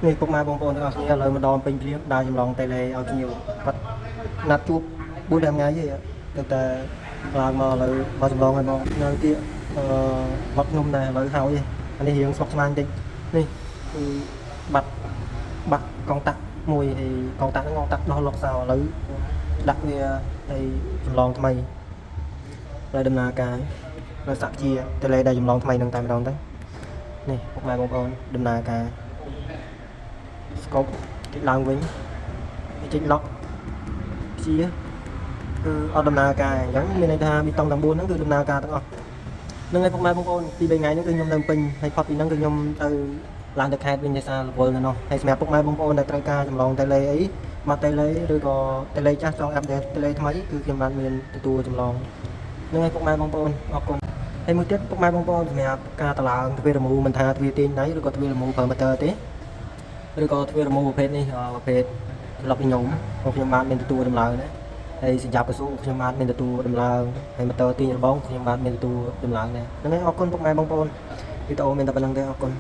នេះពុកម៉ែបងប្អូនទាំងអស់គ្នាឥឡូវម្ដងពេញព្រៀបដើរចម្លងតែលេឲ្យខ្ញុំគាត់ណាត់ជួប4 ថ្ងៃទេទៅតែឡើងមកឥឡូវមកចម្លងហើយបងនៅទៀតវត្តខ្ញុំដែរឥឡូវហើយអានេះរៀងស្មុគស្មាញតិចនេះគឺបាក់កងតាក់មួយហើយកងតាក់ហ្នឹងកងតាក់ដោះលោកសោឥឡូវដាក់វាហើយចម្លងថ្មីហើយដំណើរការនៅសាក់ជាតែលេដែលចម្លងថ្មីនឹងតែម្ដងទៅនេះពុកម៉ែបងប្អូនដំណើរការស្កប់តិចឡើងវិញតិចឡុកជាគឺអត់ដំណើរការអញ្ចឹងមានន័យថាមីតុងទាំង4ហ្នឹងគឺដំណើរការទាំងអស់នឹងឯងពុកម៉ែបងប្អូនពី3ថ្ងៃហ្នឹងគឺខ្ញុំនៅពេញហើយផុតពីហ្នឹងគឺខ្ញុំទៅឡើងទៅខេត្តវិញដោយសាររវល់នៅនោះហើយសម្រាប់ពុកម៉ែបងប្អូនដែលត្រូវការចម្លងតេឡេអីមកតេឡេឬក៏តេឡេចាស់ចង់អាប់ដេតតេឡេថ្មីគឺខ្ញុំបានមានទទួលចម្លងនឹងឯងពុកម៉ែបងប្អូនអរគុណហើយមួយទៀតពុកម៉ែបងប្អូនសម្រាប់ការតឡើងទ្វាររមូមិនថាទ្វារទាញដៃឬក៏ទ្វាររមូ5mទេឬក៏ទ្វាររមូប្រភេទនេះប្រភេទក្លឹបខ្ញុំបានមានទទួលដំឡើងដែរហើយសញ្ញាបស៊ូខ្ញុំបានមានទទួលដំឡើងហើយម៉ូទ័រទាញរបងខ្ញុំបានមានទទួលដំឡើងដែរហ្នឹងហើយអរគុណពុកម៉ែបងប្អូនវីដេអូមានតែប៉ុណ្្នឹងទេអរគុណ